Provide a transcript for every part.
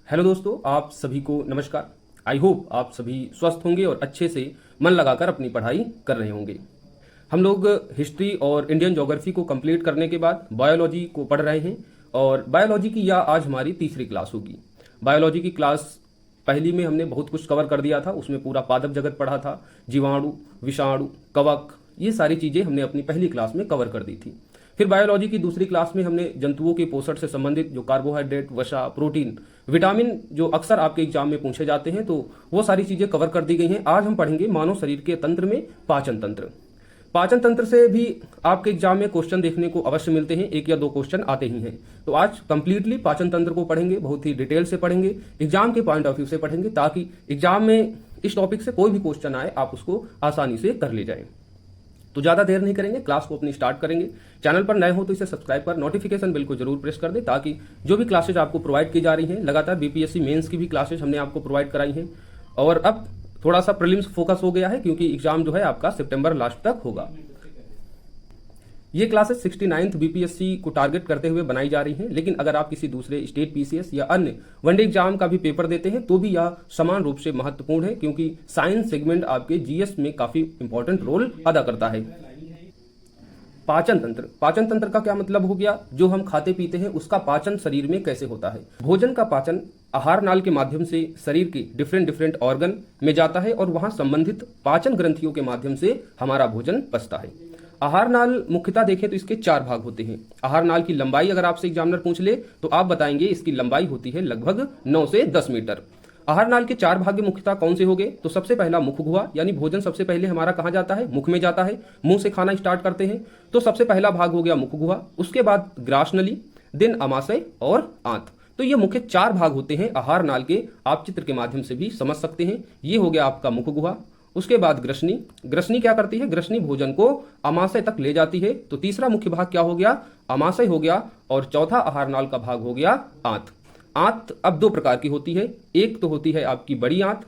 Hello दोस्तों, आप सभी को नमस्कार। आई होप आप सभी स्वस्थ होंगे और अच्छे से मन लगाकर अपनी पढ़ाई कर रहे होंगे। हम लोग हिस्ट्री और इंडियन ज्योग्राफी को कंप्लीट करने के बाद बायोलॉजी को पढ़ रहे हैं और बायोलॉजी की यह आज हमारी तीसरी क्लास होगी। बायोलॉजी की क्लास पहली में हमने बहुत कुछ कवर कर दिया था, उसमें पूरा पादप जगत पढ़ा था, जीवाणु, विषाणु, कवक, ये सारी चीजें हमने अपनी पहली क्लास में कवर कर दी थी। फिर बायोलॉजी की दूसरी क्लास में हमने जंतुओं के पोषण से संबंधित जो कार्बोहाइड्रेट, वसा, प्रोटीन, विटामिन जो अक्सर आपके एग्जाम में पूछे जाते हैं, तो वो सारी चीजें कवर कर दी गई हैं। आज हम पढ़ेंगे मानव शरीर के तंत्र में पाचन तंत्र। पाचन तंत्र से भी आपके एग्जाम में क्वेश्चन देखने को अवश्य मिलते हैं, एक या दो क्वेश्चन आते ही हैं। तो आज कंप्लीटली पाचन तंत्र को पढ़ेंगे, बहुत ही डिटेल से पढ़ेंगे, एग्जाम के पॉइंट ऑफ व्यू से पढ़ेंगे, ताकि एग्जाम में इस टॉपिक से कोई भी क्वेश्चन आए आप उसको आसानी से कर ले जाएं। तो ज्यादा देर नहीं करेंगे, क्लास को अपनी स्टार्ट करेंगे। चैनल पर नए हो तो इसे सब्सक्राइब कर नोटिफिकेशन बिल को जरूर प्रेस कर दे, ताकि जो भी क्लासेज आपको प्रोवाइड की जा रही हैं, लगातार बीपीएससी मेंस की भी क्लासेज हमने आपको प्रोवाइड कराई हैं। और अब थोड़ा सा प्रीलिम्स फोकस हो गया है, क्योंकि एग्जाम जो है आपका सितंबर लास्ट तक होगा। ये क्लासेस 69th बीपीएससी को टारगेट करते हुए बनाई जा रही हैं, लेकिन अगर आप किसी दूसरे स्टेट पीसीएस या अन्य वनडे एग्जाम का भी पेपर देते हैं तो भी यह समान रूप से महत्वपूर्ण है, क्योंकि साइंस सेगमेंट आपके जीएस में काफी इंपॉर्टेंट रोल अदा करता है। पाचन तंत्र, पाचन तंत्र का क्या मतलब हो गया? जो हम खाते पीते हैं उसका पाचन शरीर में कैसे होता है। भोजन का पाचन आहार नाल के माध्यम से शरीर के डिफरेंट ऑर्गन में जाता है और वहां संबंधित पाचन ग्रंथियों के माध्यम से हमारा भोजन पचता है। आहार नाल मुख्यतः देखें तो इसके 4 भाग होते हैं। आहार नाल की लंबाई अगर आपसे एग्जामिनर पूछ ले तो आप बताएंगे इसकी लंबाई होती है लगभग 9 से 10 मीटर। आहार नाल के 4 भाग मुख्यतः कौन से होंगे? तो सबसे पहला मुख गुहा, यानी भोजन सबसे पहले हमारा कहाँ जाता है? मुख में जाता है, मुंह से खाना स्टार्ट करते हैं, तो सबसे पहला भाग हो गया मुख गुहा। उसके बाद ग्रासनली, देन अमाशय और आंत। तो ये मुख्य 4 भाग होते हैं आहार नाल के, आप चित्र के माध्यम से भी समझ सकते हैं। ये हो गया आपका मुख गुहा। उसके बाद ग्रसनी, ग्रसनी क्या करती है? ग्रसनी भोजन को अमाशय तक ले जाती है। तो तीसरा मुख्य भाग क्या हो गया? अमाशय हो गया। और चौथा आहार नाल का भाग हो गया आंत। आंत अब 2 प्रकार की होती है, एक तो होती है आपकी बड़ी आंत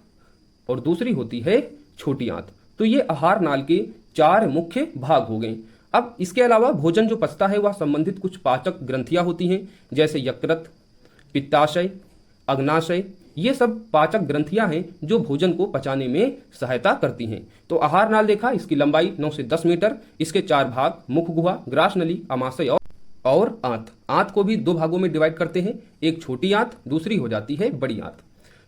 और दूसरी होती है छोटी आंत। तो ये आहार नाल के 4 मुख्य भाग हो गए। अब इसके अलावा भोजन जो पचता है वह संबंधित कुछ पाचक ग्रंथियां होती हैं, जैसे यकृत, पित्ताशय, अग्नाशय, ये सब पाचक ग्रंथियां हैं जो भोजन को पचाने में सहायता करती हैं। तो आहार नाल देखा, इसकी लंबाई 9 से 10 मीटर, इसके 4 भाग मुख गुहा, ग्रासनली, अमाशय और आंत। आंत को भी 2 भागों में डिवाइड करते हैं, एक छोटी आंत, दूसरी हो जाती है बड़ी आंत।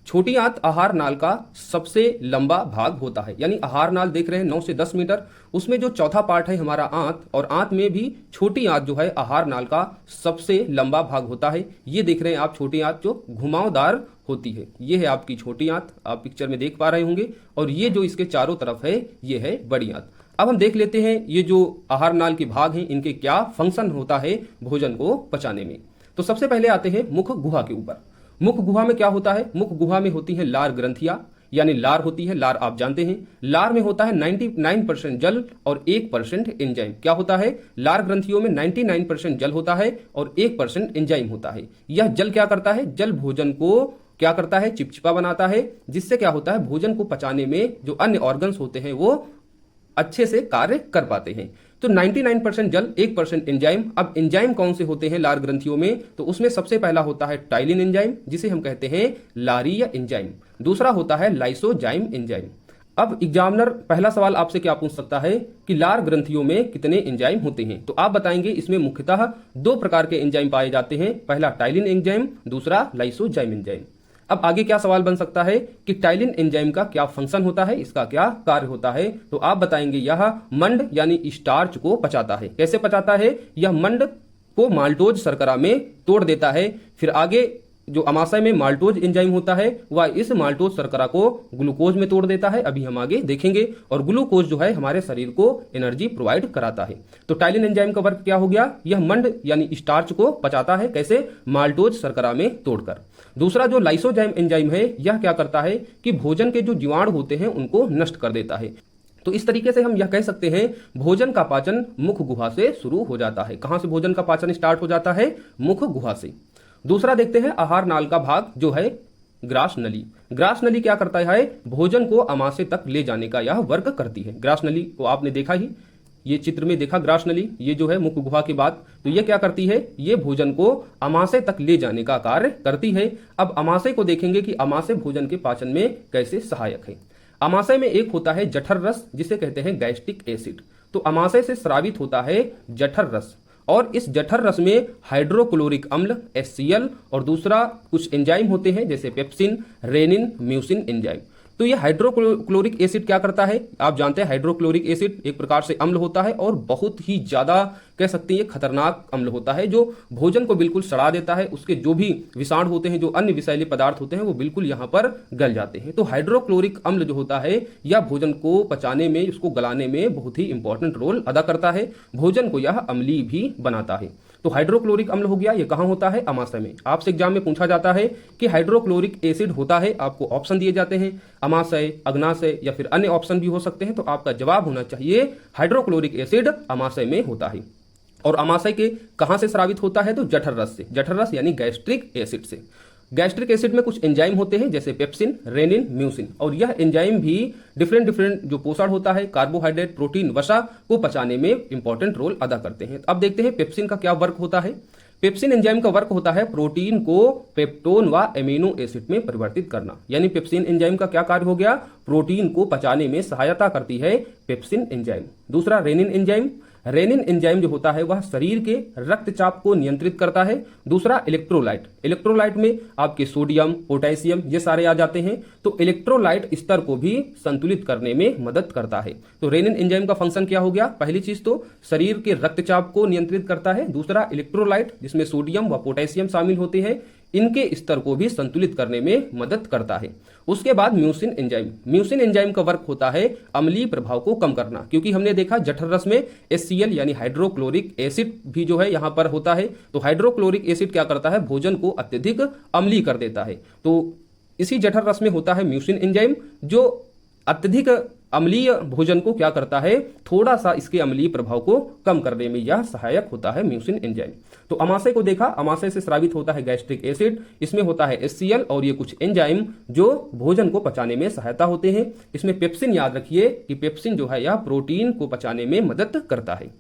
छोटी आंत आहार नाल का सबसे लंबा भाग होता है, यानी आहार नाल देख रहे हैं 9 से 10 मीटर, उसमें जो चौथा पार्ट है हमारा आंत, और आंत में भी छोटी आंत जो है आहार नाल का सबसे लंबा भाग होता है। ये देख रहे हैं आप छोटी आंत जो घुमावदार होती है, ये है आपकी छोटी आंत, आप पिक्चर में देख पा रहे होंगे। और ये जो इसके चारों तरफ है ये है बड़ी आंत। अब हम देख लेते हैं ये जो आहार नाल के भाग हैं इनके क्या फंक्शन होता है भोजन को पचाने में। तो सबसे पहले आते हैं मुख गुहा के ऊपर। मुख गुहा में क्या होता है? मुख गुहा में होती है लार ग्रंथियां, यानी लार होती है। लार आप जानते हैं, लार में होता है 99% जल और 1% एंजाइम। क्या होता है? लार ग्रंथियों में 99% जल होता है और 1% एंजाइम होता है। यह जल क्या करता है? जल भोजन को क्या करता है? चिपचिपा बनाता है, जिससे क्या होता है? भोजन को पचाने में जो अन्य ऑर्गन्स होते हैं वो अच्छे से कार्य कर पाते हैं। तो 99% जल, 1% एंजाइम। अब एंजाइम कौन से होते हैं लार ग्रंथियों में? तो उसमें सबसे पहला होता है टाइलिन एंजाइम, जिसे हम कहते हैं लारीय एंजाइम। दूसरा होता है लाइसोजाइम एंजाइम। अब एग्जामिनर पहला सवाल आपसे क्या पूछ सकता है कि लार ग्रंथियों में कितने एंजाइम होते हैं? तो आप बताएंगे इसमें मुख्यतः 2 प्रकार के एंजाइम पाए जाते हैं, पहला टाइलिन एंजाइम, दूसरा लाइसोजाइम एंजाइम। अब आगे क्या सवाल बन सकता है कि टाइलिन एंजाइम का क्या फंक्शन होता है, इसका क्या कार्य होता है? तो आप बताएंगे यह मंड यानी स्टार्च को पचाता है। कैसे पचाता है? यह मंड को माल्टोज शर्करा में तोड़ देता है। फिर आगे जो अमाशय में माल्टोज एंजाइम होता है वह इस माल्टोज शर्करा को ग्लूकोज में तोड़ देता है, अभी हम आगे देखेंगे। और ग्लूकोज जो है हमारे शरीर को एनर्जी प्रोवाइड कराता है। तो टाइलिन एंजाइम का वर्क क्या हो गया? यह मंड यानी स्टार्च को पचाता है। कैसे? माल्टोज शर्करा में तोड़कर। दूसरा जो लाइसोजाइम एंजाइम है यह क्या करता है कि भोजन के जो जीवाणु होते हैं उनको नष्ट कर देता है। तो इस तरीके से हम यह कह सकते हैं भोजन का पाचन मुख गुहा से शुरू हो जाता है। कहां से भोजन का पाचन स्टार्ट हो जाता है? मुख गुहा से। दूसरा देखते हैं आहार नाल का भाग जो है ग्रास नली। ग्रास नली क्या करता है? भोजन को अमाशय तक ले जाने का यह वर्क करती है। ग्रास नली को आपने देखा ही, ये चित्र में देखा ग्रास नली, ये जो है मुख गुहा के बाद, तो ये क्या करती है, ये भोजन को अमाशय तक ले जाने का कार्य करती है। अब अमाशय को देखेंगे कि अमाशय भोजन के पाचन में कैसे सहायक है। अमाशय में एक होता है जठर रस, जिसे कहते हैं गैस्ट्रिक एसिड। तो अमाशय से स्रावित होता है जठर रस, और इस जठर रस में हाइड्रोक्लोरिक अम्ल HCl और दूसरा कुछ एंजाइम होते हैं जैसे पेप्सिन, रेनिन, म्यूसिन एंजाइम। तो ये हाइड्रोक्लोरिक एसिड क्या करता है, आप जानते हैं हाइड्रोक्लोरिक एसिड एक प्रकार से अम्ल होता है और बहुत ही ज्यादा कह सकते हैं ये खतरनाक अम्ल होता है, जो भोजन को बिल्कुल सड़ा देता है। उसके जो भी विषाणु होते हैं, जो अन्य विषैले पदार्थ होते हैं, वो बिल्कुल यहाँ पर गल जाते हैं। तो हाइड्रोक्लोरिक अम्ल जो होता है यह भोजन को पचाने में, उसको गलाने में बहुत ही इंपॉर्टेंट रोल अदा करता है। भोजन को यह अम्लीय भी बनाता है। तो हाइड्रोक्लोरिक अम्ल हो गया, ये कहाँ होता है, अमाशय में। आपसे एग्जाम में पूछा जाता है कि हाइड्रोक्लोरिक एसिड होता है, आपको ऑप्शन दिए जाते हैं अमाशय, अग्नाशय या फिर अन्य ऑप्शन भी हो सकते हैं। तो आपका जवाब होना चाहिए हाइड्रोक्लोरिक एसिड अमाशय में होता है। और अमाशय के कहां से स्रावित होता है, तो जठर रस से। जठर रस यानी गैस्ट्रिक एसिड से। गैस्ट्रिक एसिड में कुछ एंजाइम होते हैं जैसे पेप्सिन, रेनिन, म्यूसिन, और यह एंजाइम भी डिफरेंट जो पोषण होता है, कार्बोहाइड्रेट, प्रोटीन, वसा को पचाने में इंपॉर्टेंट रोल अदा करते हैं। अब देखते हैं पेप्सिन का क्या वर्क होता है। पेप्सिन एंजाइम का वर्क होता है प्रोटीन को पेप्टोन व एमिनो एसिड में परिवर्तित करना। यानी पेप्सिन एंजाइम का क्या कार्य हो गया, प्रोटीन को पचाने में सहायता करती है पेप्सिन एंजाइम। दूसरा रेनिन एंजाइम। रेनिन एंजाइम जो होता है वह शरीर के रक्तचाप को नियंत्रित करता है। दूसरा इलेक्ट्रोलाइट। इलेक्ट्रोलाइट में आपके सोडियम, पोटेशियम ये सारे आ जाते हैं। तो इलेक्ट्रोलाइट स्तर को भी संतुलित करने में मदद करता है। तो रेनिन एंजाइम का फंक्शन क्या हो गया, पहली चीज तो शरीर के रक्तचाप को नियंत्रित करता है। दूसरा इलेक्ट्रोलाइट जिसमें सोडियम व पोटेशियम शामिल होते हैं, इनके स्तर को भी संतुलित करने में मदद करता है। उसके बाद म्यूसिन एंजाइम। म्यूसिन एंजाइम का वर्क होता है अम्लीय प्रभाव को कम करना, क्योंकि हमने देखा जठर रस में HCl यानी हाइड्रोक्लोरिक एसिड भी जो है यहां पर होता है। तो हाइड्रोक्लोरिक एसिड क्या करता है, भोजन को अत्यधिक अम्लीय कर देता है। तो इसी जठर रस में होता है म्यूसिन एंजाइम, जो अत्यधिक अम्लीय भोजन को क्या करता है, थोड़ा सा इसके अम्लीय प्रभाव को कम करने में यह सहायक होता है म्यूसिन एंजाइम। तो अमाशय को देखा, अमाशय से स्रावित होता है गैस्ट्रिक एसिड, इसमें होता है HCl और ये कुछ एंजाइम जो भोजन को पचाने में सहायता होते हैं। इसमें पेप्सिन, याद रखिए कि पेप्सिन जो है यह प्रोटीन को पचाने में मदद करता है।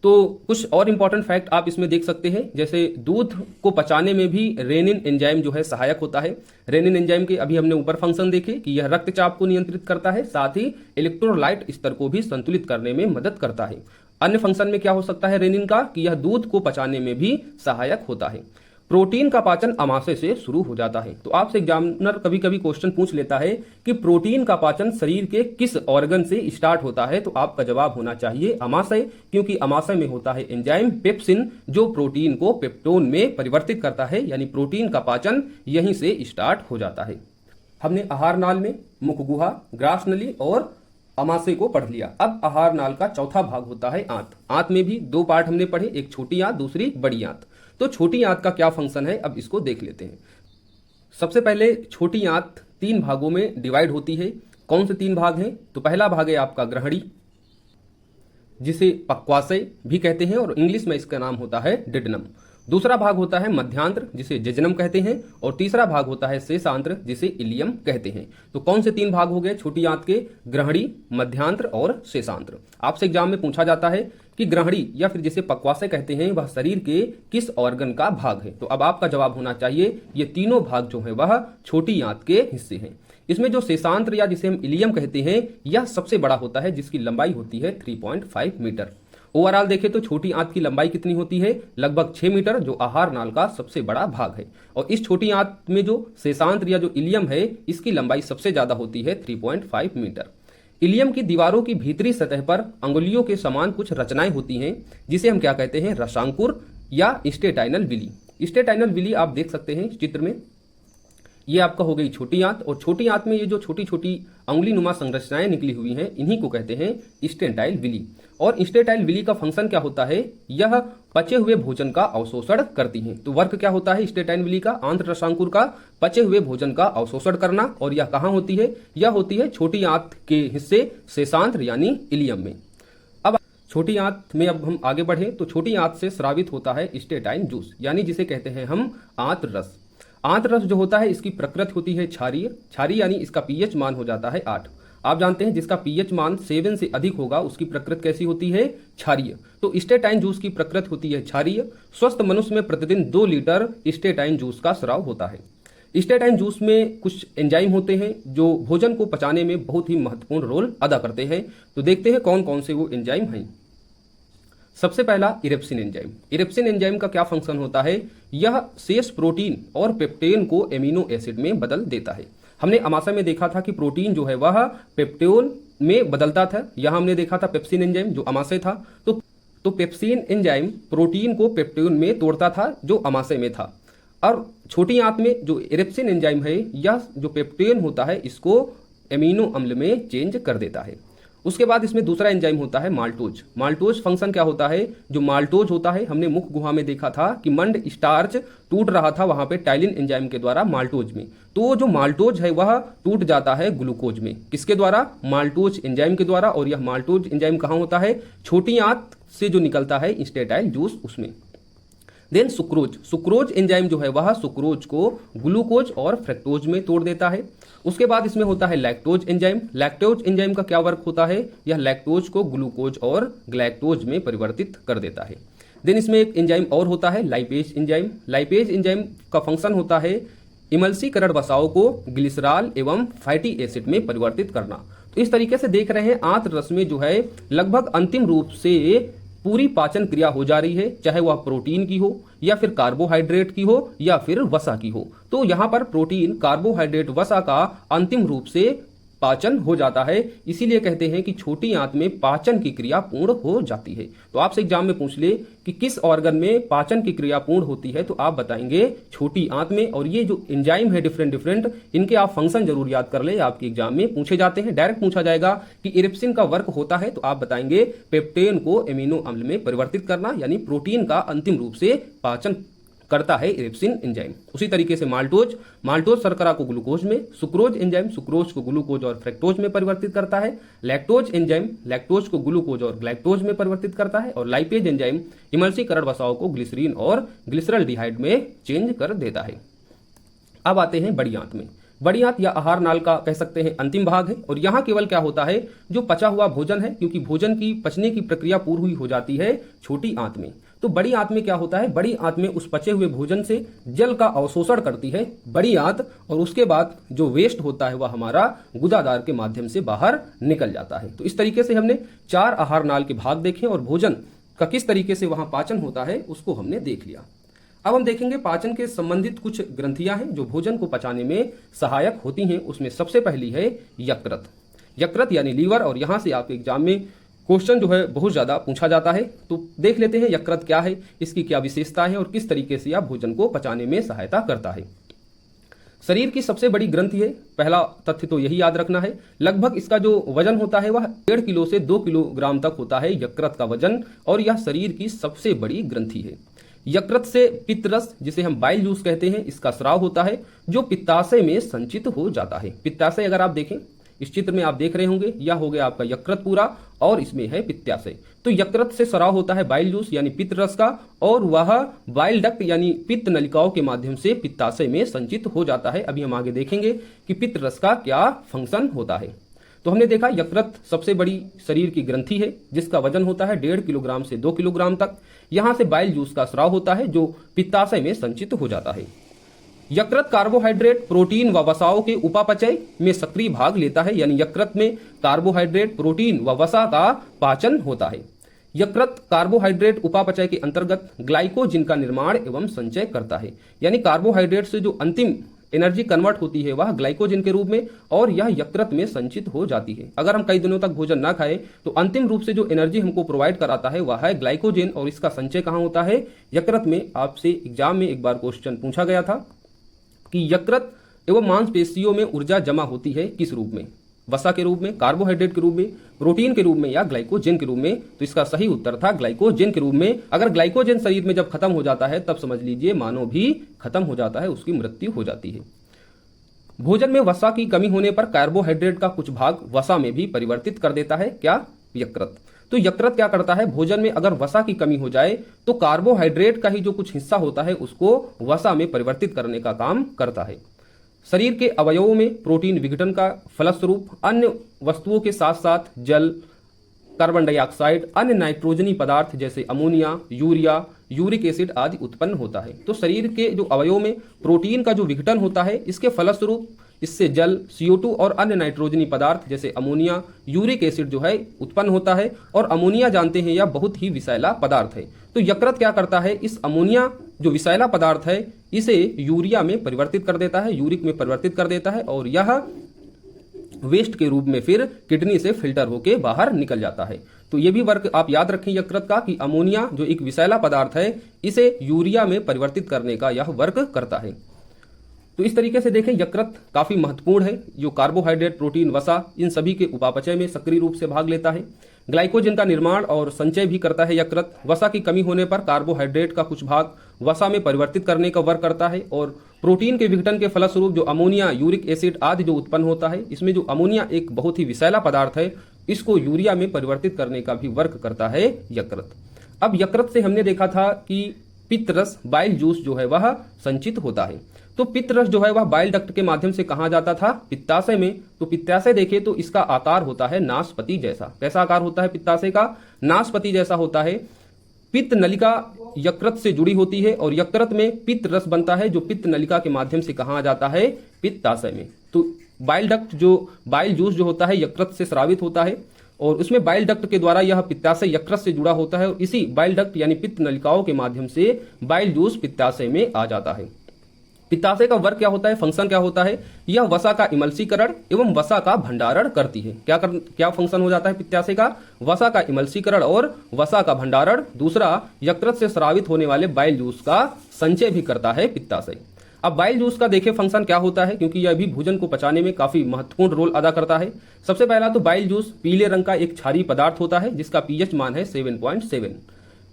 तो कुछ और इंपॉर्टेंट फैक्ट आप इसमें देख सकते हैं, जैसे दूध को पचाने में भी रेनिन एंजाइम जो है सहायक होता है। रेनिन एंजाइम के अभी हमने ऊपर फंक्शन देखे कि यह रक्तचाप को नियंत्रित करता है, साथ ही इलेक्ट्रोलाइट स्तर को भी संतुलित करने में मदद करता है। अन्य फंक्शन में क्या हो सकता है रेनिन का, कि यह दूध को पचाने में भी सहायक होता है। प्रोटीन का पाचन अमाशय से शुरू हो जाता है। तो आपसे एग्जामिनर कभी कभी क्वेश्चन पूछ लेता है कि प्रोटीन का पाचन शरीर के किस ऑर्गन से स्टार्ट होता है, तो आपका जवाब होना चाहिए अमाशय, क्योंकि अमाशय में होता है एंजाइम पेप्सिन जो प्रोटीन को पेप्टोन में परिवर्तित करता है। यानी प्रोटीन का पाचन यहीं से स्टार्ट हो जाता है। हमने आहार नाल में मुख गुहा, ग्रास नली और अमाशय को पढ़ लिया। अब आहार नाल का चौथा भाग होता है आंत। आंत में भी दो पार्ट हमने पढ़े, एक छोटी आंत, दूसरी बड़ी आंत। तो छोटी आंत का क्या फंक्शन है, अब इसको देख लेते हैं। सबसे पहले छोटी आंत 3 भागों में डिवाइड होती है। कौन से 3 भाग हैं, तो पहला भाग है आपका ग्रहणी, जिसे पक्वाशय भी कहते हैं और इंग्लिश में इसका नाम होता है डिडनम। दूसरा भाग होता है मध्यांत्र, जिसे जेजनम कहते हैं, और तीसरा भाग होता है शेषांत्र, जिसे इलियम कहते हैं। तो कौन से 3 भाग हो गए छोटी आंत के, ग्रहणी, मध्यांत्र और शेषांत्र। आपसे एग्जाम में पूछा जाता है कि ग्रहणी या फिर जिसे पक्वाशय कहते हैं वह शरीर के किस ऑर्गन का भाग है। तो अब आपका जवाब होना चाहिए ये तीनों भाग जो है वह छोटी आंत के हिस्से हैं। इसमें जो शेषांत्र या जिसे हम इलियम कहते हैं यह सबसे बड़ा होता है, जिसकी लंबाई होती है 3.5 मीटर। ओवरऑल देखें तो छोटी आंत की लंबाई कितनी होती है, लगभग 6 मीटर, जो आहार नाल का सबसे बड़ा भाग है। और इस छोटी आंत में जो शेषांत्र या जो इलियम है इसकी लंबाई सबसे ज्यादा होती है 3.5 मीटर। इलियम की दीवारों की भीतरी सतह पर अंगुलियों के समान कुछ रचनाएं होती हैं, जिसे हम क्या कहते हैं, रसांकुर या स्टेटाइनल विली। स्टेटाइनल विली आप देख सकते हैं इस चित्र में। ये आपका हो गई छोटी आंत, और छोटी आंत में ये जो छोटी छोटी अंगुली नुमा संरचनाएं निकली हुई हैं इन्हीं को कहते हैं स्टेटाइल विली। और स्टेटाइल विली का फंक्शन क्या होता है, यह पचे हुए भोजन का अवशोषण करती हैं। तो वर्क क्या होता है स्टेटाइल विली का, आंत रसांकुर का पचे हुए भोजन का अवशोषण करना। और यह कहाँ होती है, यह होती है छोटी आंत के हिस्से शेषांत्र यानी इलियम में। अब छोटी आंत में अब हम आगे बढ़े तो छोटी आंत से स्रावित होता है स्टेटाइन जूस, यानी जिसे कहते हैं हम आंत रस। आंत रस जो होता है इसकी प्रकृति होती है क्षारीय। क्षारीय यानी इसका पीएच मान हो जाता है 8। आप जानते हैं जिसका पीएच मान 7 से अधिक होगा उसकी प्रकृति कैसी होती है? क्षारीय। तो स्टेटाइन जूस की प्रकृति होती है क्षारीय। स्वस्थ मनुष्य में प्रतिदिन 2 लीटर स्टेटाइन जूस का स्राव होता है। स्टेटाइन जूस में कुछ एंजाइम होते हैं जो भोजन को पचाने में बहुत ही महत्वपूर्ण रोल अदा करते हैं। तो देखते हैं कौन कौन से वो एंजाइम हैं। सबसे पहला इरेप्सिन एंजाइम। इरेप्सिन एंजाइम का क्या फंक्शन होता है? यह शेष प्रोटीन और पेप्टेन को एमिनो एसिड में बदल देता है। हमने अमाशय में देखा था कि प्रोटीन जो है वह पेप्टोन में बदलता था। यहां हमने देखा था पेप्सिन एंजाइम जो अमाशय था। तो पेप्सिन एंजाइम प्रोटीन को पेप्टोन में तोड़ता था जो अमाशय में था। और छोटी आंत में जो इरेप्सिन एंजाइम है यह जो पेप्टेन होता है इसको एमिनो अम्ल में चेंज कर देता है। उसके बाद इसमें दूसरा एंजाइम होता है माल्टोज। माल्टोज फंक्शन क्या होता है? जो माल्टोज होता है हमने मुख गुहा में देखा था कि मंड स्टार्च टूट रहा था वहां पे टाइलिन एंजाइम के द्वारा माल्टोज में। तो जो माल्टोज है वह टूट जाता है ग्लूकोज में। किसके द्वारा? माल्टोज एंजाइम के द्वारा। और यह माल्टोज एंजाइम कहाँ होता है? छोटी आंत से जो निकलता है स्टेटाइल जूस उसमें। Then sucrose. सुक्रोज एंजाइम जो है वह सुक्रोज को ग्लूकोज और फ्रक्टोज में तोड़ देता है। उसके बाद इसमें होता है लैक्टोज एंजाइम। लैक्टोज एंजाइम का क्या वर्क होता है? यह लैक्टोज को ग्लूकोज और ग्लैक्टोज में परिवर्तित कर देता है। देन इसमें एक एंजाइम और होता है लाइपेज एंजाइम। लाइपेज एंजाइम का फंक्शन होता है इमल्सीकरण वसाओं को ग्लिसरॉल एवं फैटी एसिड में परिवर्तित करना। तो इस तरीके से देख रहे हैं आंत रस में जो है लगभग अंतिम रूप से पूरी पाचन क्रिया हो जा रही है, चाहे वह प्रोटीन की हो या फिर कार्बोहाइड्रेट की हो या फिर वसा की हो। तो यहां पर प्रोटीन, कार्बोहाइड्रेट, वसा का अंतिम रूप से पाचन हो जाता है। इसीलिए कहते हैं कि छोटी आंत में पाचन की क्रिया पूर्ण हो जाती है। तो आपसे एग्जाम में पूछ ले कि किस ऑर्गन में पाचन की क्रिया पूर्ण होती है, तो आप बताएंगे छोटी आंत में। और ये जो एंजाइम है डिफरेंट इनके आप फंक्शन जरूर याद कर ले, आपके एग्जाम में पूछे जाते हैं। डायरेक्ट पूछा जाएगा कि इरिप्सिन का वर्क होता है, तो आप बताएंगे पेप्टेन को एमिनो अम्ल में परिवर्तित करना, यानी प्रोटीन का अंतिम रूप से पाचन करता है इरिप्सिन एंजाइम। उसी तरीके से माल्टोज शर्करा को ग्लूकोज में, सुक्रोज एंजाइम सुक्रोज को ग्लूकोज और फ्रक्टोज में परिवर्तित करता है, लैक्टोज एंजाइम लैक्टोज को ग्लूकोज और ग्लाइकोज में परिवर्तित करता है, और लाइपेज एंजाइम इमल्सीकरण वसाओं को ग्लिसरीन और ग्लिसरॉल्डिहाइड में चेंज कर देता है। अब आते हैं बड़ी आंत में। बड़ी आंत या आहार नाल का कह सकते हैं अंतिम भाग है। और यहाँ केवल क्या होता है? जो पचा हुआ भोजन है, क्योंकि भोजन की पचने की प्रक्रिया पूरी हुई हो जाती है छोटी आंत में। तो बड़ी आंत में क्या होता है? बड़ी आंत में उस पचे हुए भोजन से जल का अवशोषण करती है बड़ी आंत, और उसके बाद जो वेस्ट होता है वह हमारा गुदादार के माध्यम से बाहर निकल जाता है। तो इस तरीके से हमने 4 आहार नाल के भाग देखे और भोजन का किस तरीके से वहां पाचन होता है उसको हमने देख लिया। अब हम देखेंगे पाचन के संबंधित कुछ ग्रंथियां हैं जो भोजन को पचाने में सहायक होती हैं। उसमें सबसे पहली है यकृत। यकृत यानी लीवर, और यहां से आपके एग्जाम में क्वेश्चन जो है बहुत ज्यादा पूछा जाता है। तो देख लेते हैं यकृत क्या है, इसकी क्या विशेषता है और किस तरीके से यह भोजन को पचाने में सहायता करता है। शरीर की सबसे बड़ी ग्रंथि है, पहला तथ्य तो यही याद रखना है। लगभग इसका जो वजन होता है वह 1.5 किलो से 2 किलोग्राम तक होता है यकृत का वजन, और यह शरीर की सबसे बड़ी ग्रंथि है। यकृत से पित्तरस, जिसे हम बाइल जूस कहते हैं, इसका स्राव होता है जो पित्ताशय में संचित हो जाता है। पित्ताशय अगर आप देखें इस चित्र में आप देख रहे होंगे, यह हो गया आपका यकृत पूरा और इसमें है पित्ताशय। तो यकृत से स्राव होता है बाइल जूस यानी पित्त रस का, और वह बाइल डक्ट यानी पित्त नलिकाओं के माध्यम से पित्ताशय में संचित हो जाता है। अभी हम आगे देखेंगे कि पित्त रस का क्या फंक्शन होता है। तो हमने देखा यकृत सबसे बड़ी शरीर की ग्रंथि है जिसका वजन होता है 1.5 किलोग्राम से 2 किलोग्राम तक। यहां से बाइल जूस का स्राव होता है जो पित्ताशय में संचित हो जाता है। यकृत कार्बोहाइड्रेट, प्रोटीन व वसाओं के उपापचय में सक्रिय भाग लेता है, यानी यकृत में कार्बोहाइड्रेट, प्रोटीन व वसा का पाचन होता है। यकृत कार्बोहाइड्रेट उपापचय के अंतर्गत ग्लाइकोजिन का निर्माण एवं संचय करता है, यानी कार्बोहाइड्रेट से जो अंतिम एनर्जी कन्वर्ट होती है वह ग्लाइकोजिन के रूप में, और यह यकृत में संचित हो जाती है। अगर हम कई दिनों तक भोजन ना खाएं तो अंतिम रूप से जो एनर्जी हमको प्रोवाइड कराता है वह है ग्लाइकोजिन, और इसका संचय कहाँ होता है? यकृत में। आपसे एग्जाम में एक बार क्वेश्चन पूछा गया था कि यकृत एवं मांसपेशियों में ऊर्जा जमा होती है किस रूप में? वसा के रूप में, कार्बोहाइड्रेट के रूप में, प्रोटीन के रूप में या ग्लाइकोजन के रूप में? तो इसका सही उत्तर था ग्लाइकोजन के रूप में। अगर ग्लाइकोजन शरीर में जब खत्म हो जाता है तब समझ लीजिए मानव भी खत्म हो जाता है, उसकी मृत्यु हो जाती है। भोजन में वसा की कमी होने पर कार्बोहाइड्रेट का कुछ भाग वसा में भी परिवर्तित कर देता है, क्या? यकृत। तो यकृत क्या करता है? भोजन में अगर वसा की कमी हो जाए तो कार्बोहाइड्रेट का ही जो कुछ हिस्सा होता है उसको वसा में परिवर्तित करने का काम करता है। शरीर के अवयवों में प्रोटीन विघटन का फलस्वरूप अन्य वस्तुओं के साथ साथ जल, कार्बन डाइऑक्साइड, अन्य नाइट्रोजनी पदार्थ जैसे अमोनिया, यूरिया, यूरिक एसिड आदि उत्पन्न होता है। तो शरीर के जो अवयवों में प्रोटीन का जो विघटन होता है, इसके फलस्वरूप इससे जल, CO2 और अन्य नाइट्रोजनी पदार्थ जैसे अमोनिया, यूरिक एसिड जो है उत्पन्न होता है। और अमोनिया जानते हैं यह बहुत ही विषैला पदार्थ है। तो यकृत क्या करता है, इस अमोनिया जो विषैला पदार्थ है इसे यूरिया में परिवर्तित कर देता है, यूरिक में परिवर्तित कर देता है, और यह वेस्ट के रूप में फिर किडनी से फिल्टर होकर बाहर निकल जाता है। तो ये भी वर्क आप याद रखें यकृत का कि अमोनिया जो एक विषैला पदार्थ है इसे यूरिया में परिवर्तित करने का यह वर्क करता है। तो इस तरीके से देखें यकृत काफी महत्वपूर्ण है, जो कार्बोहाइड्रेट, प्रोटीन, वसा इन सभी के उपापचय में सक्रिय रूप से भाग लेता है। ग्लाइकोजन का निर्माण और संचय भी करता है यकृत। वसा की कमी होने पर कार्बोहाइड्रेट का कुछ भाग वसा में परिवर्तित करने का वर्क करता है। और प्रोटीन के विघटन के फलस्वरूप जो अमोनिया, यूरिक एसिड आदि जो उत्पन्न होता है, इसमें जो अमोनिया एक बहुत ही विषैला पदार्थ है, इसको यूरिया में परिवर्तित करने का भी वर्क करता है यकृत। अब यकृत से हमने देखा था कि पित्तरस, बाइल जूस जो है वह संचित होता है। तो पित्तरस जो है वह बाइल डक्ट के माध्यम से कहाँ जाता था, पित्ताशय में। तो पित्ताशय देखे तो इसका आकार होता है नाशपति जैसा। कैसा आकार होता है पित्ताशय का, नाशपति जैसा होता है। पित्त नलिका यकृत से जुड़ी होती है और यकृत में पित्त रस बनता है, जो पित्त नलिका के माध्यम से कहाँ जाता है, पित्ताशय में। तो बाइल डक्ट जो बाइल जूस जो होता है यकृत से स्रावित होता है और उसमें बाइल डक्ट के द्वारा यह पित्ताशय यकृत से जुड़ा होता है और इसी बाइल डक्ट यानी पित्त नलिकाओं के माध्यम से बाइल जूस पित्ताशय में आ जाता है। पित्ताशय का वर्क क्या होता है, फंक्शन क्या होता है, यह वसा का इमल्सीकरण एवं वसा का भंडारण करती है। क्या फंक्शन हो जाता है पित्ताशय का, वसा का इमल्सीकरण और वसा का भंडारण। दूसरा, यकृत से स्रावित होने वाले बाइल जूस का संचय भी करता है पित्ताशय। अब बाइल जूस का देखें फंक्शन क्या होता है, क्योंकि यह भी भोजन को पचाने में काफी महत्वपूर्ण रोल अदा करता है। सबसे पहला तो बाइल जूस पीले रंग का एक क्षारीय पदार्थ होता है जिसका पीएच मान है 7.7।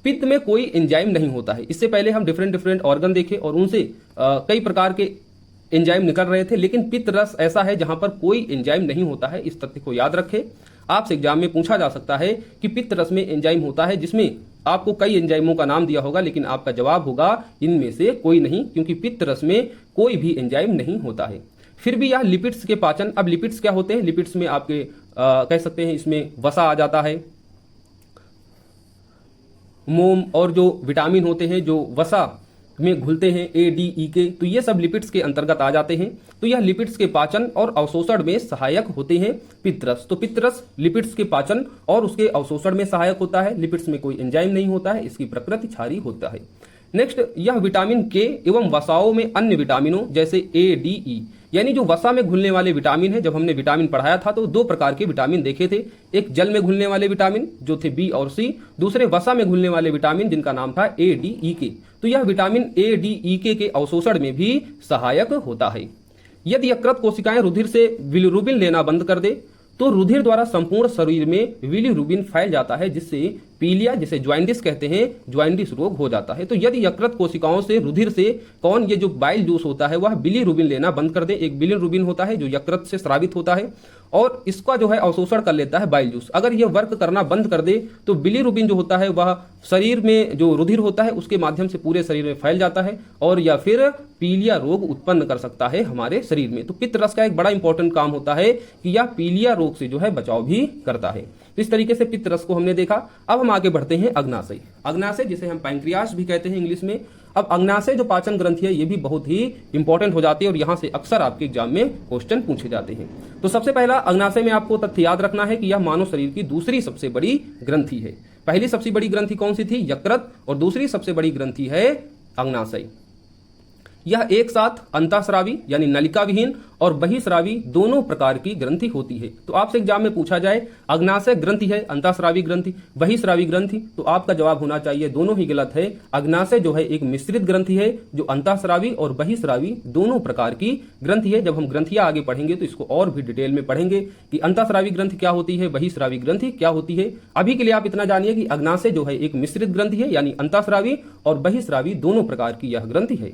पित्त में कोई एंजाइम नहीं होता है। इससे पहले हम डिफरेंट ऑर्गन देखे और उनसे कई प्रकार के एंजाइम निकल रहे थे, लेकिन पित्त रस ऐसा है जहां पर कोई एंजाइम नहीं होता है। इस तथ्य को याद रखें। आपसे एग्जाम में पूछा जा सकता है कि पित्त रस में एंजाइम होता है, जिसमें आपको कई एंजाइमों का नाम दिया होगा, लेकिन आपका जवाब होगा इनमें से कोई नहीं, क्योंकि पित्त रस में कोई भी एंजाइम नहीं होता है। फिर भी यह लिपिड्स के पाचन। अब लिपिड्स क्या होते हैं, लिपिड्स में आपके कह सकते हैं इसमें वसा आ जाता है, मोम और जो विटामिन होते हैं जो वसा में घुलते हैं, A, D, E के, तो ये सब लिपिड्स के अंतर्गत आ जाते हैं। तो यह लिपिड्स के पाचन और अवशोषण में सहायक होते हैं पित्तरस। तो पित्तरस लिपिड्स के पाचन और उसके अवशोषण में सहायक होता है। लिपिड्स में कोई एंजाइम नहीं होता है, इसकी प्रकृति क्षारीय होता है। नेक्स्ट, यह विटामिन के एवं वसाओं में अन्य विटामिनों जैसे A, D, E यानी जो वसा में घुलने वाले विटामिन है। जब हमने विटामिन पढ़ाया था तो दो प्रकार के विटामिन देखे थे, एक जल में घुलने वाले विटामिन जो थे B और C, दूसरे वसा में घुलने वाले विटामिन जिनका नाम था A, D, E के। तो यह विटामिन A, D, E के अवशोषण में भी सहायक होता है। यदि यकृत कोशिकाएं रुधिर से बिलिरुबिन लेना बंद कर दे तो रुधिर द्वारा संपूर्ण शरीर में बिलिरुबिन फैल जाता है, जिससे पीलिया, जिसे ज्वाइंटिस कहते हैं, ज्वाइंटिस रोग हो जाता है। तो यदि यकृत कोशिकाओं से रुधिर से ये जो बाइल जूस होता है वह बिलिरुबिन लेना बंद कर दे, एक बिलिरुबिन होता है जो यकृत से स्रावित होता है और इसका जो है अवशोषण कर लेता है बाइल जूस। अगर यह वर्क करना बंद कर दे तो बिलिरुबिन जो होता है वह शरीर में जो रुधिर होता है उसके माध्यम से पूरे शरीर में फैल जाता है और या फिर पीलिया रोग उत्पन्न कर सकता है हमारे शरीर में। तो पित्त रस का एक बड़ा इंपॉर्टेंट काम होता है कि यह पीलिया रोग से जो है बचाव भी करता है। तो इस तरीके से पित्त रस को हमने देखा। अब हम आगे बढ़ते हैं अग्नाशय। अग्नाशय जिसे हम पैंक्रियास भी कहते हैं इंग्लिश में। अब अग्नाशय जो पाचन ग्रंथि है ये भी बहुत ही इंपॉर्टेंट हो जाती है और यहां से अक्सर आपके एग्जाम में क्वेश्चन पूछे जाते हैं। तो सबसे पहला अग्नाशय में आपको तथ्य याद रखना है कि यह मानव शरीर की दूसरी सबसे बड़ी ग्रंथि है। पहली सबसे बड़ी ग्रंथि कौन सी थी, यकृत, और दूसरी सबसे बड़ी ग्रंथि है अग्नाशय। यह एक साथ अंतःस्रावी यानी नलिका विहीन और बहिस्रावी दोनों प्रकार की ग्रंथि होती है। तो आपसे एग्जाम में पूछा जाए अग्नाशय ग्रंथि है, अंतःस्रावी ग्रंथि, बहिस्रावी ग्रंथि, तो आपका जवाब होना चाहिए दोनों ही गलत है। अग्नाशय जो है एक मिश्रित ग्रंथि है जो अंतःस्रावी और बहिस्रावी दोनों प्रकार की ग्रंथि है। जब हम ग्रंथियां आगे पढ़ेंगे तो इसको और भी डिटेल में पढ़ेंगे कि अंतःस्रावी ग्रंथि क्या होती है, बहिस्रावी ग्रंथि क्या होती है। अभी के लिए आप इतना जानिए कि अग्नाशय जो है एक मिश्रित ग्रंथि है यानी अंतःस्रावी और बहिस्रावी दोनों प्रकार की यह ग्रंथि है।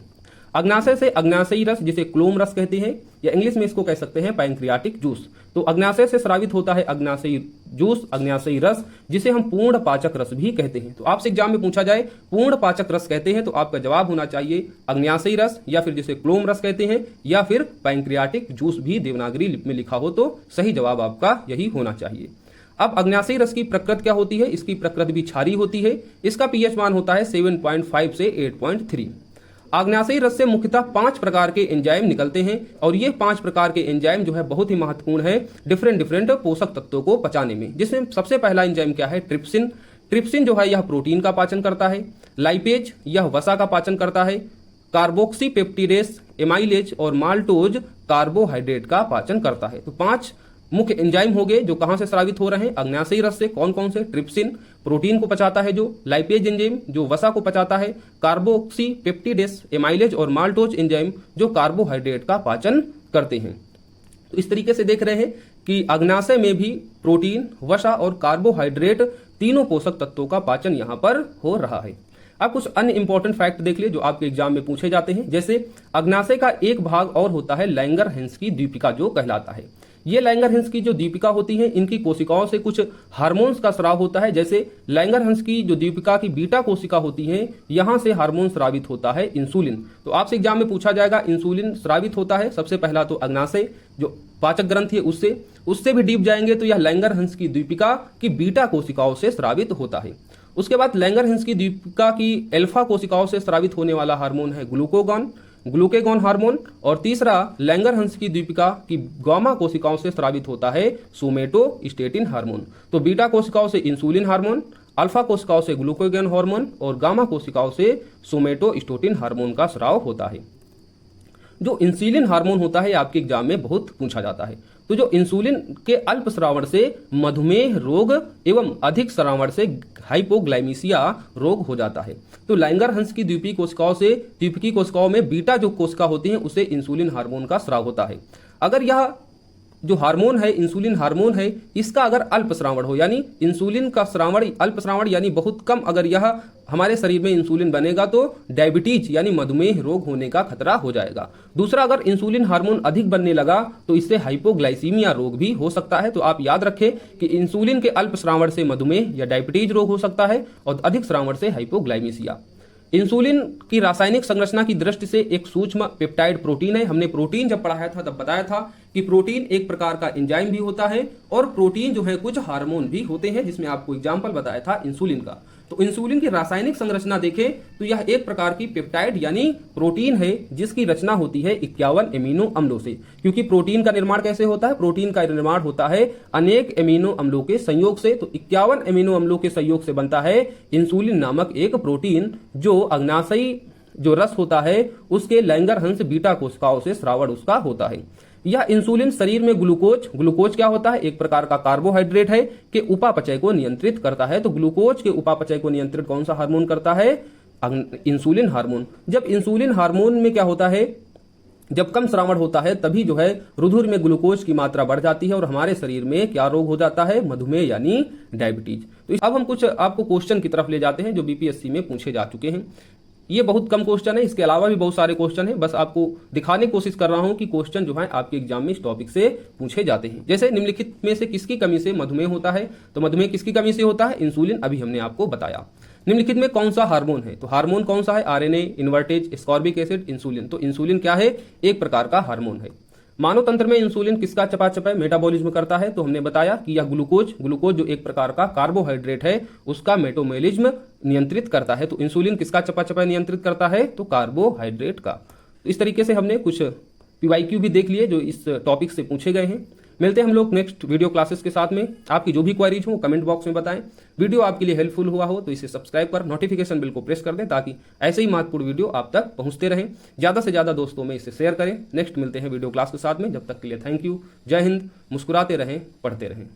अग्नाशय से अग्नाशयी रस जिसे क्लोम रस कहते हैं, या इंग्लिश में इसको कह सकते हैं पैंक्रियाटिक जूस। तो अग्नाशय से स्रावित होता है अग्नाशयी जूस, अग्नाशयी रस, जिसे हम पूर्ण पाचक रस भी कहते हैं। तो आपसे एग्जाम में पूछा जाए पूर्ण पाचक रस कहते हैं, तो आपका जवाब होना चाहिए अग्नाशयी रस, या फिर जिसे क्लोम रस कहते हैं, या फिर पैंक्रियाटिक जूस भी देवनागरी लिपि में लिखा हो तो सही जवाब आपका यही होना चाहिए। अब अग्नाशयी रस की प्रकृति क्या होती है? इसकी प्रकृति भी क्षारीय होती है। इसका पीएच मान होता है 7.5 से 8.3। अग्नाशयी रस से मुख्यतः 5 प्रकार के एंजाइम निकलते हैं, और ये 5 प्रकार के एंजाइम जो है बहुत ही महत्वपूर्ण है डिफरेंट पोषक तत्वों को पचाने में, जिसमें सबसे पहला एंजाइम क्या है? ट्रिप्सिन। ट्रिप्सिन जो है यह प्रोटीन का पाचन करता है। लाइपेज यह वसा का पाचन करता है। कार्बोक्सी पेप्टिडेस, एमाइलेज और माल्टोज कार्बोहाइड्रेट का पाचन करता है। तो 5 मुख्य एंजाइम हो गए जो कहां से स्रावित हो रहे हैं? अग्नाशयी रस से। कौन कौन से? ट्रिप्सिन प्रोटीन को पचाता है जो, लाइपेज एंजाइम जो वसा को पचाता है, कार्बोक्सी पेप्टिडेस, एमाइलेज और माल्टोज एंजाइम जो कार्बोहाइड्रेट का पाचन करते हैं। तो इस तरीके से देख रहे हैं कि अग्नाशय में भी प्रोटीन, वसा और कार्बोहाइड्रेट तीनों पोषक तत्वों का पाचन यहां पर हो रहा है। अब कुछ अन्य इंपॉर्टेंट फैक्ट देख लिए जो आपके एग्जाम में पूछे जाते हैं। जैसे अग्नाशय का एक भाग और होता है लैंगरहैंस की द्वीपिका जो कहलाता है। ये लैंगरहैंस की जो दीपिका होती है, इनकी कोशिकाओं से कुछ हार्मोन्स का स्राव होता है। जैसे लैंगरहैंस की जो दीपिका की बीटा कोशिका होती है, यहां से हार्मोन स्रावित होता है इंसुलिन। तो आपसे एग्जाम में पूछा जाएगा इंसुलिन स्रावित होता है सबसे पहला तो अग्नाशय जो पाचक ग्रंथि है उससे भी डीप जाएंगे तो यह लैंगरहैंस की दीपिका की बीटा कोशिकाओं से स्रावित होता है। उसके बाद लैंगरहैंस की दीपिका की एल्फा कोशिकाओं से स्रावित होने वाला हार्मोन है ग्लूकेगॉन हार्मोन, और तीसरा लैंगरहैंस की दीपिका की गामा कोशिकाओं से स्रावित होता है सोमेटोस्टेटिन हार्मोन। तो बीटा कोशिकाओं से इंसुलिन हार्मोन, अल्फा कोशिकाओं से ग्लूकेगॉन हार्मोन और गामा कोशिकाओं से सोमेटोस्टेटिन हार्मोन का स्राव होता है। जो इंसुलिन हार्मोन होता है आपके एग्जाम में बहुत पूछा जाता है। तो जो इंसुलिन के अल्प स्रावण से मधुमेह रोग एवं अधिक स्रावण से हाइपोग्लाइमीसिया रोग हो जाता है। तो लैंगरहैंस की द्वीपिकी कोशिकाओं में बीटा जो कोशिका होती है उसे इंसुलिन हार्मोन का स्राव होता है। अगर यह जो हार्मोन है इंसुलिन हार्मोन है, इसका अगर अल्प श्रावण हो, यानी इंसुलिन का श्रावण अल्प श्रावण यानी बहुत कम, अगर यह हमारे शरीर में इंसुलिन बनेगा तो डायबिटीज यानी मधुमेह रोग होने का खतरा हो जाएगा। दूसरा, अगर इंसुलिन हार्मोन अधिक बनने लगा तो इससे हाइपोग्लाइसीमिया रोग भी हो सकता है। तो आप याद रखें कि इंसुलिन के अल्प श्रावण से मधुमेह या डायबिटीज रोग हो सकता है और अधिक श्रावण से हाइपोग्लाइमीसिया। इंसुलिन की रासायनिक संरचना की दृष्टि से एक सूक्ष्म पेप्टाइड प्रोटीन है। हमने प्रोटीन जब पढ़ाया था तब बताया था कि प्रोटीन एक प्रकार का एंजाइम भी होता है और प्रोटीन जो है कुछ हार्मोन भी होते हैं, जिसमें आपको एग्जाम्पल बताया था इंसुलिन का। तो इंसुलिन की रासायनिक संरचना देखें तो यह एक प्रकार की पेप्टाइड यानी प्रोटीन है जिसकी रचना होती है 51 एमिनो अम्लों से। क्योंकि प्रोटीन का निर्माण कैसे होता है? प्रोटीन का निर्माण होता है अनेक एमिनो अम्लों के संयोग से। तो 51 एमिनो अम्लों के संयोग से बनता है इंसुलिन नामक एक प्रोटीन, जो अग्नाशयी जो रस होता है उसके लैंगरहैंस बीटा कोशिकाओं से स्रावण उसका होता है। यह इंसुलिन शरीर में ग्लूकोज क्या होता है? एक प्रकार का कार्बोहाइड्रेट है के उपापचय को नियंत्रित करता है। तो ग्लूकोज के उपापचय को नियंत्रित कौन सा हार्मोन करता है? Insulin hormone. जब इंसुलिन हार्मोन में क्या होता है, जब कम श्रावण होता है तभी जो है रुधिर में ग्लूकोज की मात्रा बढ़ जाती है और हमारे शरीर में क्या रोग हो जाता है? मधुमेह यानी डायबिटीज। तो अब हम कुछ आपको क्वेश्चन की तरफ ले जाते हैं जो बीपीएससी में पूछे जा चुके हैं। ये बहुत कम क्वेश्चन है, इसके अलावा भी बहुत सारे क्वेश्चन है। बस आपको दिखाने की कोशिश कर रहा हूं कि क्वेश्चन जो है आपके एग्जाम में इस टॉपिक से पूछे जाते हैं। जैसे निम्नलिखित में से किसकी कमी से मधुमेह होता है? तो मधुमेह किसकी कमी से होता है? इंसुलिन, अभी हमने आपको बताया। निम्नलिखित में कौन सा हार्मोन है? तो हार्मोन कौन सा है? RNA, invertase, ascorbic acid, insulin. तो इंसुलिन क्या है? एक प्रकार का हार्मोन है। मानव तंत्र में इंसुलिन किसका चपाचप है? मेटाबॉलिज्म करता है। तो हमने बताया कि यह ग्लूकोज जो एक प्रकार का कार्बोहाइड्रेट है उसका मेटाबॉलिज्म नियंत्रित करता है। तो इंसुलिन किसका चपाचप नियंत्रित करता है? तो कार्बोहाइड्रेट का। तो इस तरीके से हमने कुछ पीवाईक्यू भी देख लिए जो इस टॉपिक से पूछे गए हैं। मिलते हैं हम लोग नेक्स्ट वीडियो क्लासेस के साथ में। आपकी जो भी क्वेरीज हो कमेंट बॉक्स में बताएं। वीडियो आपके लिए हेल्पफुल हुआ हो तो इसे सब्सक्राइब कर नोटिफिकेशन बिल को प्रेस कर दें ताकि ऐसे ही महत्वपूर्ण वीडियो आप तक पहुंचते रहें। ज्यादा से ज्यादा दोस्तों में इसे शेयर करें। नेक्स्ट मिलते हैं वीडियो क्लास के साथ में। जब तक के लिए थैंक यू। जय हिंद। मुस्कुराते रहें, पढ़ते रहें।